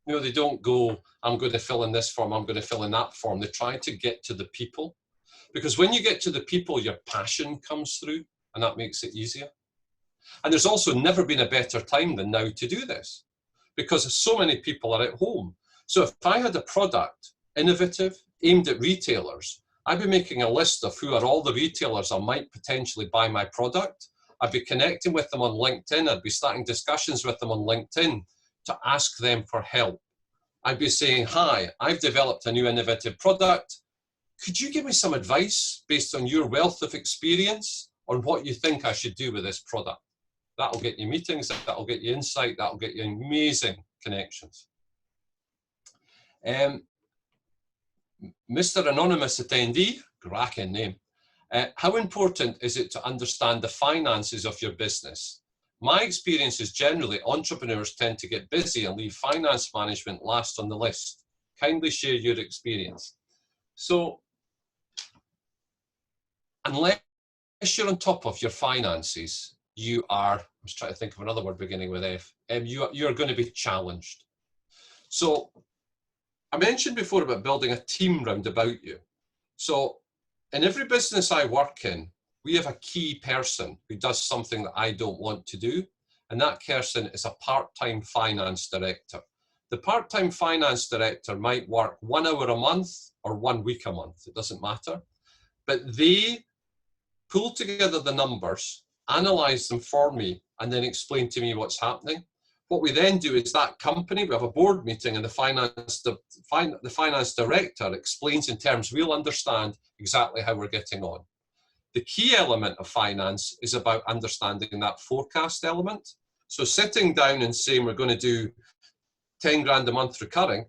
You know, they don't go, I'm going to fill in this form, I'm going to fill in that form. They try to get to the people, because when you get to the people, your passion comes through and that makes it easier. And there's also never been a better time than now to do this, because so many people are at home. So if I had a product, innovative, aimed at retailers, I'd be making a list of who are all the retailers that might potentially buy my product. I'd be connecting with them on LinkedIn. I'd be starting discussions with them on LinkedIn to ask them for help. I'd be saying, hi, I've developed a new innovative product. Could you give me some advice based on your wealth of experience on what you think I should do with this product? That'll get you meetings, that'll get you insight, that'll get you amazing connections. Mr. Anonymous Attendee, cracking name. How important is it to understand the finances of your business? My experience is generally entrepreneurs tend to get busy and leave finance management last on the list. Kindly share your experience. So, unless you're on top of your finances, you are, I was trying to think of another word beginning with F, you're going to be challenged. So, I mentioned before about building a team round about you. So in every business I work in, we have a key person who does something that I don't want to do. And that person is a part-time finance director. The part-time finance director might work 1 hour a month or 1 week a month. It doesn't matter. But they pull together the numbers, analyze them for me, and then explain to me what's happening. What we then do is that company, we have a board meeting and the finance director explains in terms we'll understand exactly how we're getting on. The key element of finance is about understanding that forecast element. So sitting down and saying we're going to do 10 grand a month recurring,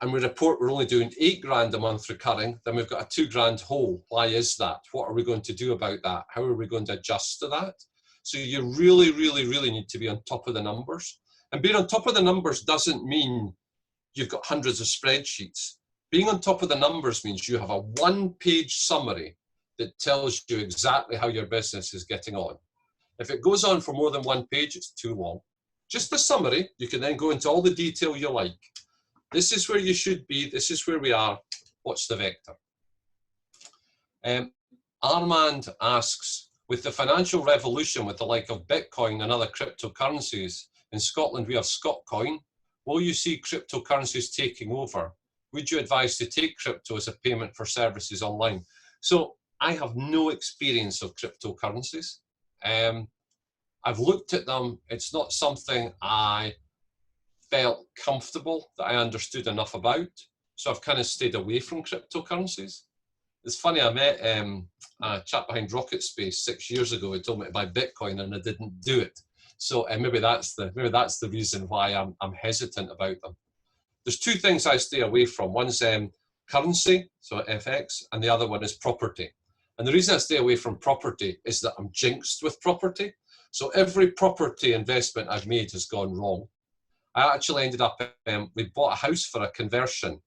and we report we're only doing 8 grand a month recurring, then we've got a 2 grand hole. Why is that? What are we going to do about that? How are we going to adjust to that? So you really, really, really need to be on top of the numbers. And being on top of the numbers doesn't mean you've got hundreds of spreadsheets. Being on top of the numbers means you have a 1-page summary that tells you exactly how your business is getting on. If it goes on for more than 1 page, it's too long. Just the summary, you can then go into all the detail you like. This is where you should be, this is where we are, what's the vector? Armand asks, with the financial revolution with the like of Bitcoin and other cryptocurrencies, in Scotland we have Scotcoin, will you see cryptocurrencies taking over? Would you advise to take crypto as a payment for services online? So I have no experience of cryptocurrencies. I've looked at them, it's not something I felt comfortable that I understood enough about, so I've kind of stayed away from cryptocurrencies. It's funny, I met a chap behind Rocket Space 6 years ago who told me to buy Bitcoin and I didn't do it. So maybe that's the reason why I'm hesitant about them. There's 2 things I stay away from. One's currency, so FX, and the other one is property. And the reason I stay away from property is that I'm jinxed with property. So every property investment I've made has gone wrong. I actually ended up, we bought a house for a conversion,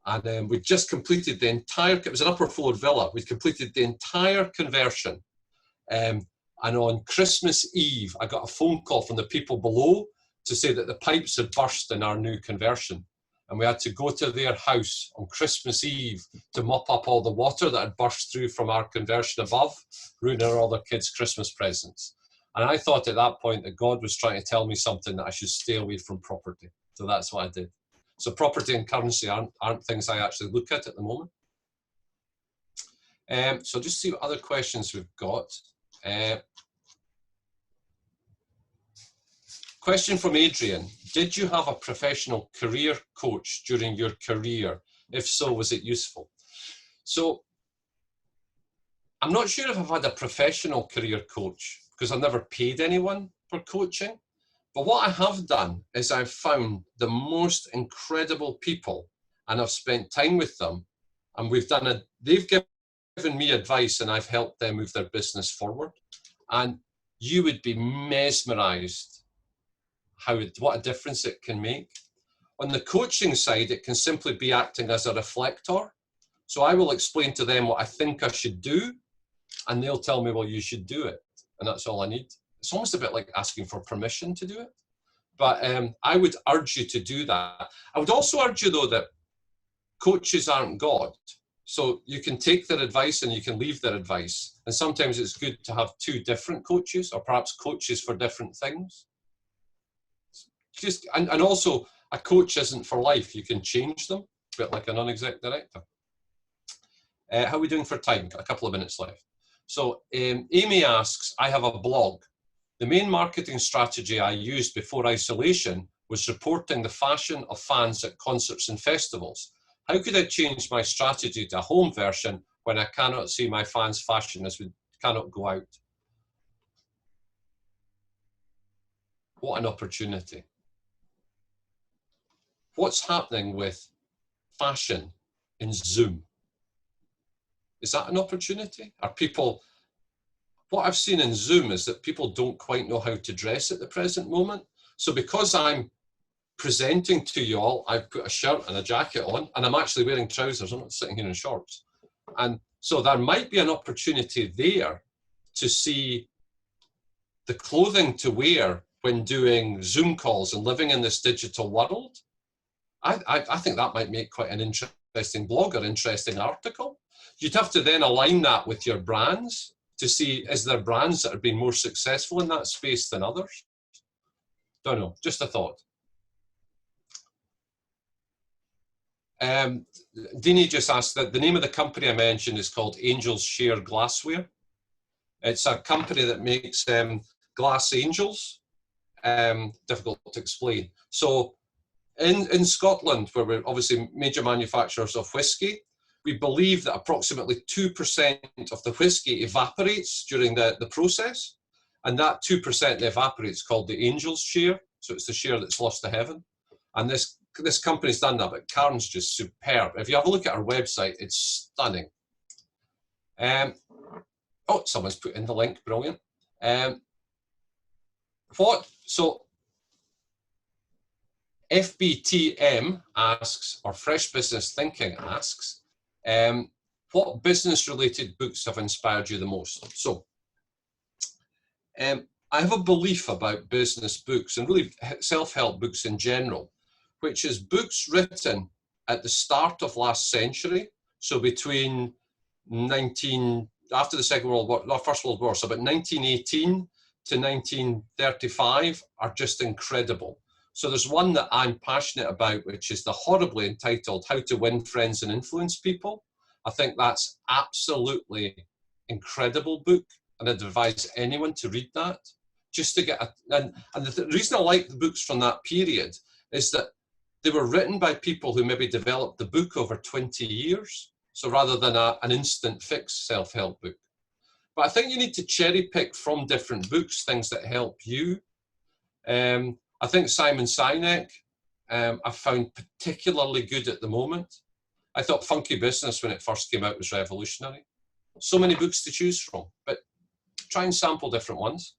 and we just completed the entire, it was an upper floor villa, we completed the entire conversion. And on Christmas Eve, I got a phone call from the people below to say that the pipes had burst in our new conversion. and we had to go to their house on Christmas Eve to mop up all the water that had burst through from our conversion above, ruining all their kids' Christmas presents. And I thought at that point that God was trying to tell me something, that I should stay away from property. So that's what I did. So property and currency aren't things I actually look at the moment. So just see what other questions we've got. Question from Adrian. Did you have a professional career coach during your career? If so, was it useful? So I'm not sure if I've had a professional career coach, because I've never paid anyone for coaching. But what I have done is I've found the most incredible people, and I've spent time with them, and they've given me advice, and I've helped them move their business forward. And you would be mesmerized what a difference it can make. On the coaching side, it can simply be acting as a reflector. So I will explain to them what I think I should do, and they'll tell me, well, you should do it. And that's all I need. It's almost a bit like asking for permission to do it. But I would urge you to do that. I would also urge you, though, that coaches aren't God. So you can take their advice and you can leave their advice. And sometimes it's good to have two different coaches, or perhaps coaches for different things. And also, a coach isn't for life. You can change them, a bit like a non-exec director. How are we doing for time? Got a couple of minutes left. So Amy asks, I have a blog. The main marketing strategy I used before isolation was reporting the fashion of fans at concerts and festivals. How could I change my strategy to a home version when I cannot see my fans' fashion as we cannot go out? What an opportunity. What's happening with fashion in Zoom? Is that an opportunity? Are people, what I've seen in Zoom is that people don't quite know how to dress at the present moment. So because I'm presenting to you all, I've put a shirt and a jacket on, and I'm actually wearing trousers. I'm not sitting here in shorts. And so there might be an opportunity there to see the clothing to wear when doing Zoom calls and living in this digital world. I think that might make quite an interesting blog or interesting article. You'd have to then align that with your brands to see, is there brands that have been more successful in that space than others? Don't know, just a thought. Dini just asked that the name of the company I mentioned is called Angels Share Glassware. It's a company that makes glass angels. Difficult to explain. So in Scotland, where we're obviously major manufacturers of whiskey, we believe that approximately 2% of the whiskey evaporates during the process. And that 2% that evaporates is called the Angel's Share. So it's the share that's lost to heaven. And this company's done that, but Karen's just superb. If you have a look at our website, it's stunning. Oh, someone's put in the link, brilliant. So FBTM asks, or Fresh Business Thinking asks, what business-related books have inspired you the most? So I have a belief about business books and really self-help books in general, which is books written at the start of last century. So between after the Second World War, no, First World War, so about 1918 to 1935 are just incredible. So there's one that I'm passionate about, which is the horribly entitled How to Win Friends and Influence People. I think that's absolutely incredible book, and I'd advise anyone to read that just to get and the reason I like the books from that period is that they were written by people who maybe developed the book over 20 years. So rather than an instant fix self-help book. But I think you need to cherry pick from different books, things that help you. I think Simon Sinek, I found particularly good at the moment. I thought Funky Business, when it first came out, was revolutionary. So many books to choose from, but try and sample different ones.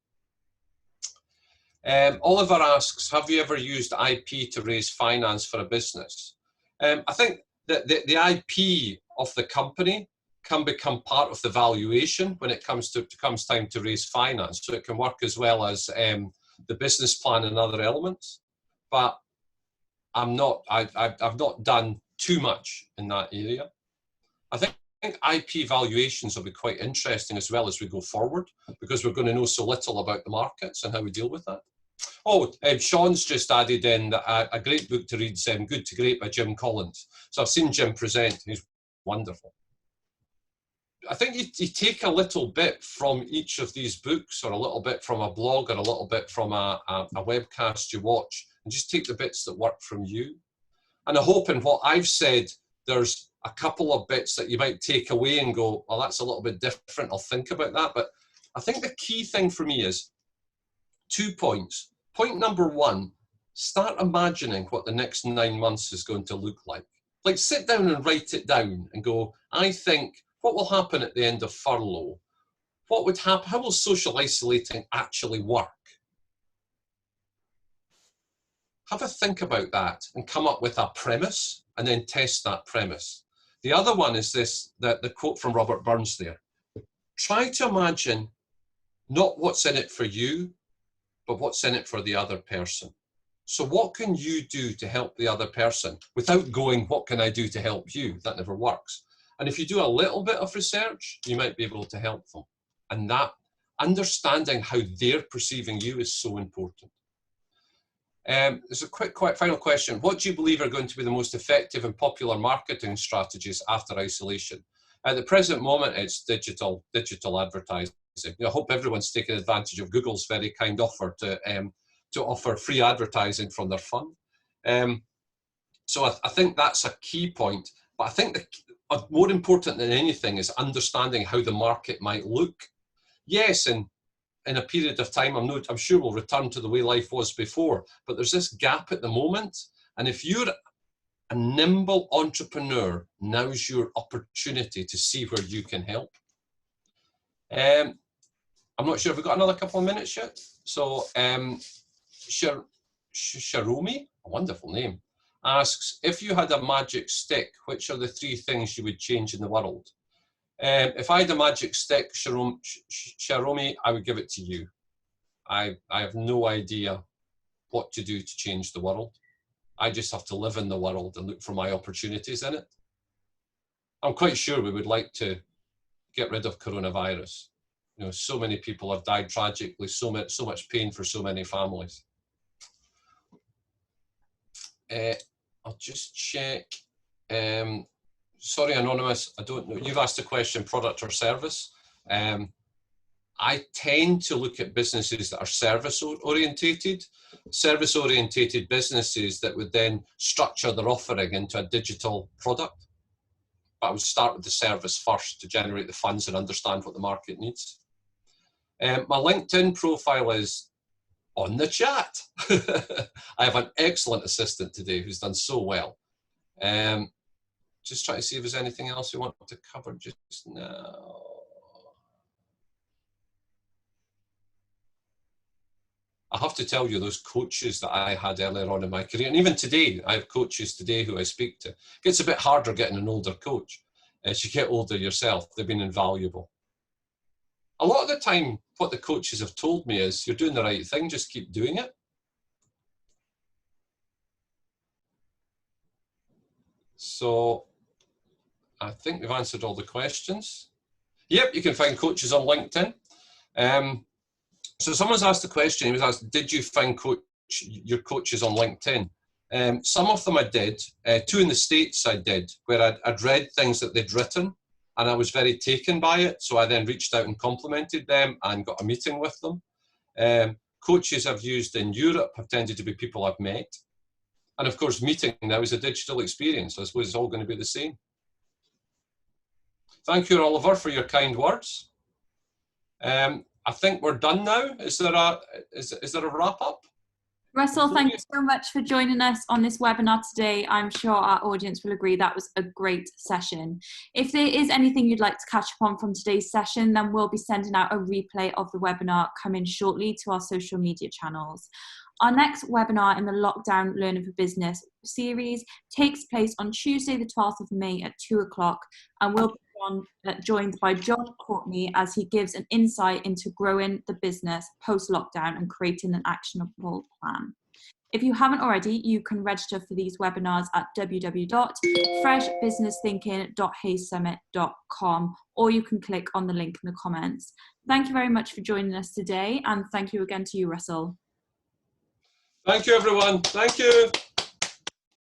Oliver asks, have you ever used IP to raise finance for a business? I think that the IP of the company can become part of the valuation when it comes time to raise finance. So it can work as well as the business plan and other elements. But I've not done too much in that area. I think IP valuations will be quite interesting as well as we go forward, because we're going to know so little about the markets and how we deal with that. Oh, Sean's just added in that a great book to read is Good to Great by Jim Collins. So I've seen Jim present. He's wonderful. I think you take a little bit from each of these books, or a little bit from a blog, or a little bit from a webcast you watch, and just take the bits that work from you. And I hope in what I've said, there's a couple of bits that you might take away and go, well, that's a little bit different. I'll think about that. But I think the key thing for me is 2 points. Point number one, start imagining what the next 9 months is going to look like. Like, sit down and write it down and go, I think, what will happen at the end of furlough? What would happen? How will social isolating actually work? Have a think about that and come up with a premise and then test that premise. The other one is this, the quote from Robert Burns there. Try to imagine not what's in it for you, but what's in it for the other person. So what can you do to help the other person without going, what can I do to help you? That never works. And if you do a little bit of research, you might be able to help them. And that understanding how they're perceiving you is so important. There's a quick final question. What do you believe are going to be the most effective and popular marketing strategies after isolation? At the present moment, it's digital advertising. I hope everyone's taking advantage of Google's very kind offer to offer free advertising from their fund. So I think that's a key point. But I think more important than anything is understanding how the market might look. Yes, and in a period of time, I'm sure we'll return to the way life was before, but there's this gap at the moment. And if you're a nimble entrepreneur, now's your opportunity to see where you can help. I'm not sure if we've got another couple of minutes yet. So Sharomi, a wonderful name, asks, if you had a magic stick, which are the 3 things you would change in the world? If I had a magic stick, Sharomi, I would give it to you. I have no idea what to do to change the world. I just have to live in the world and look for my opportunities in it. I'm quite sure we would like to get rid of coronavirus. So many people have died tragically, so much pain for so many families. I'll just check. Sorry, Anonymous, I don't know. You've asked a question, product or service. I tend to look at businesses that are service-orientated businesses that would then structure their offering into a digital product. But I would start with the service first to generate the funds and understand what the market needs. My LinkedIn profile is on the chat. I have an excellent assistant today who's done so well. Just trying to see if there's anything else we want to cover just now. I have to tell you, those coaches that I had earlier on in my career, and even today, I have coaches today who I speak to. It gets a bit harder getting an older coach. As you get older yourself, they've been invaluable. A lot of the time, what the coaches have told me is, you're doing the right thing, just keep doing it. So I think we've answered all the questions. Yep, you can find coaches on LinkedIn. So someone's asked the question, he was asked, did you find your coaches on LinkedIn? Some of them I did, 2 in the States I did, where I'd read things that they'd written and I was very taken by it. So I then reached out and complimented them and got a meeting with them. Coaches I've used in Europe have tended to be people I've met. And of course, meeting now is a digital experience. I suppose it's all going to be the same. Thank you, Oliver, for your kind words. I think we're done now. Is there a wrap up? Russell, thank you so much for joining us on this webinar today. I'm sure our audience will agree that was a great session. If there is anything you'd like to catch up on from today's session, then we'll be sending out a replay of the webinar coming shortly to our social media channels. Our next webinar in the Lockdown Learning for Business series takes place on Tuesday, the 12th of May at 2 o'clock, and we'll be joined by John Courtney as he gives an insight into growing the business post-lockdown and creating an actionable plan. If you haven't already, you can register for these webinars at www.freshbusinessthinking.haysummit.com, or you can click on the link in the comments. Thank you very much for joining us today, and thank you again to you, Russell. Thank you, everyone. Thank you.